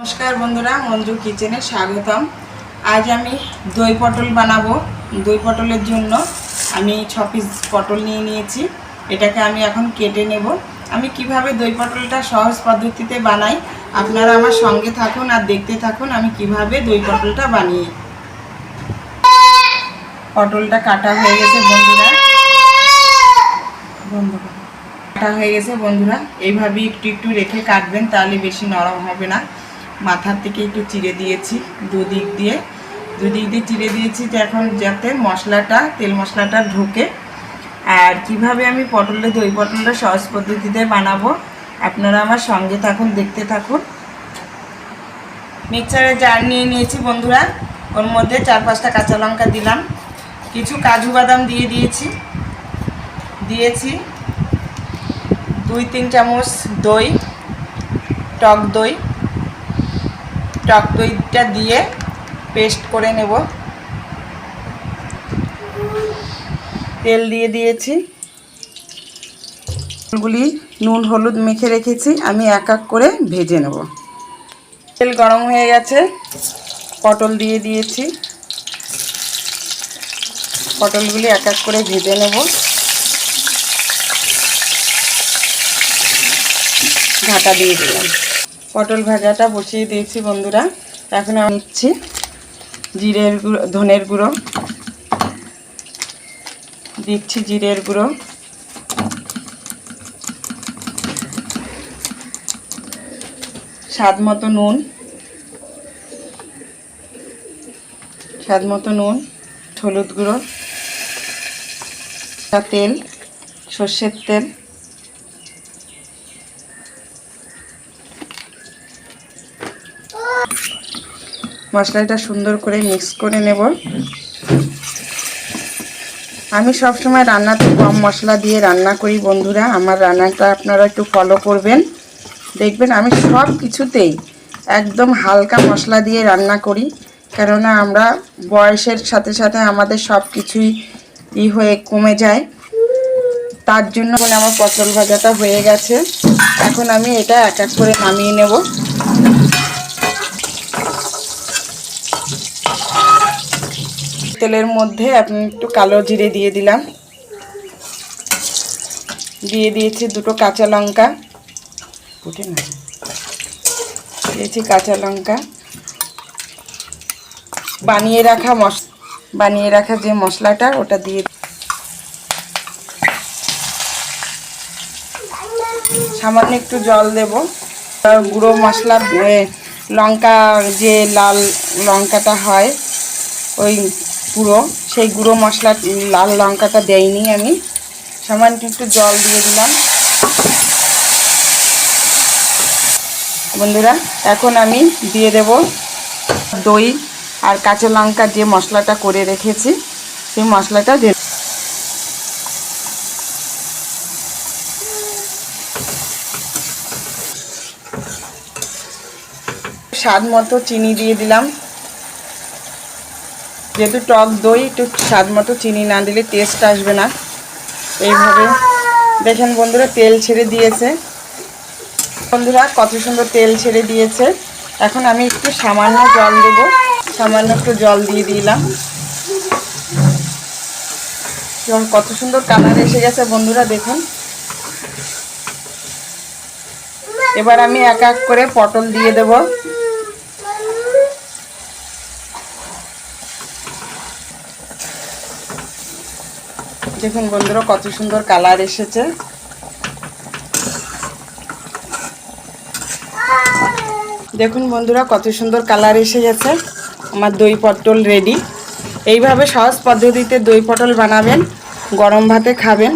नमस्कार बंधुरा मंजू किचेने स्वागतम। आज आमी दई पटल बनाबो। दई पटलेर जोन्नो आमी 6 पिस पटल निये निয়েছি। এটাকে আমি এখন কেটে নেব। আমি কিভাবে দই পটলটা সহজ পদ্ধতিতে বানাই আপনারা আমার সঙ্গে থাকুন আর দেখতে থাকুন আমি কিভাবে দই পটলটা বানিয়ে। পটলটা কাটা হয়ে গেছে বন্ধুরা। কাটা হয়ে গেছে বন্ধুরা। এইভাবে একটু একটু রেখে কাটবেন তাহলে বেশি নরম হবে না। মাথার থেকে একটু চিড়ে দিয়েছি দুদিক দিয়ে চিড়ে দিয়েছি এখন যাতে মশলাটা তেল মশলাটা ঢোকে। আর কিভাবে আমি পটলের দই পটলটা সহজ পদ্ধতিতে বানাবো আপনারা আমার সঙ্গে থাকুন দেখতে থাকুন। মিক্সারে জার নিয়ে নিয়েছি বন্ধুরা। ওর মধ্যে 4-5টা কাঁচা লঙ্কা দিলাম, কিছু কাজু বাদাম দিয়েছি 2-3 চামচ দই, টক দইটা দিয়ে পেস্ট করে নেব। তেল দিয়ে দিয়েছি, পটলগুলি নুন হলুদ মেখে রেখেছি আমি এক এক করে ভেজে নেব। তেল গরম হয়ে গেছে, পটল দিয়ে দিয়েছি, পটলগুলি এক এক করে ভেজে নেব। ঢাকা দিয়ে দিলাম। পটল ভাজাটা বসিয়ে দিয়েছি বন্ধুরা। এখন আমি নিচ্ছি জিরের গুঁড়ো, ধনের গুঁড়ো দিচ্ছি, জিরের গুঁড়ো, স্বাদ মতো নুন, হলুদ গুঁড়ো, তেল, সর্ষের তেল, মশলাটা সুন্দর করে মিক্স করে নেব। আমি সব সময় রান্নাতে কম মশলা দিয়ে রান্না করি বন্ধুরা। আমার রান্নাটা আপনারা একটু ফলো করবেন, দেখবেন আমি সব কিছুতেই একদম হালকা মশলা দিয়ে রান্না করি। কেননা আমরা বয়সের সাথে সাথে আমাদের সব কিছুই হয়ে কমে যায়। তার জন্য আমার পটল ভাজাটা হয়ে গেছে। এখন আমি এটা এক এক করে নামিয়ে নেব। তেলের মধ্যে আপনি একটু কালো জিরে দিয়ে দিলাম, দিয়ে দিয়েছি 2টো কাঁচা লঙ্কা, দিয়েছি কাঁচা লঙ্কা, বানিয়ে রাখা যে মশলাটা ওটা দিয়ে সামান্য একটু জল দেব। গুঁড়ো মশলা লঙ্কা যে লাল লঙ্কাটা হয় ওই পুরো সেই গুঁড়ো মশলা লাল লঙ্কাটা দেইনি আমি, সামান্য একটু জল দিয়ে দিলাম বন্ধুরা। এখন আমি দিয়ে দেব দই আর কাঁচা লঙ্কা যে মশলাটা করে রেখেছি সেই মশলাটা দিয়ে স্বাদ মতো চিনি দিয়ে দিলাম। যেহেতু টক দই একটু স্বাদ মতো চিনি না দিলে টেস্ট আসবে না। এইভাবে দেখেন বন্ধুরা তেল ছেড়ে দিয়েছে বন্ধুরা, কত সুন্দর তেল ছেড়ে দিয়েছে। এখন আমি একটু সামান্য জল দেব, সামান্য একটু জল দিয়ে দিলাম। কত সুন্দর কালার এসে গেছে বন্ধুরা দেখুন। এবার আমি এক এক করে পটল দিয়ে দেব। দেখুন বন্ধুরা কত সুন্দর কালার এসেছে। দেখুন বন্ধুরা কত সুন্দর কালার এসে গেছে। আমার দই পটল রেডি। এইভাবে সহজ পদ্ধতিতে দই পটল বানাবেন, গরম ভাতে খাবেন।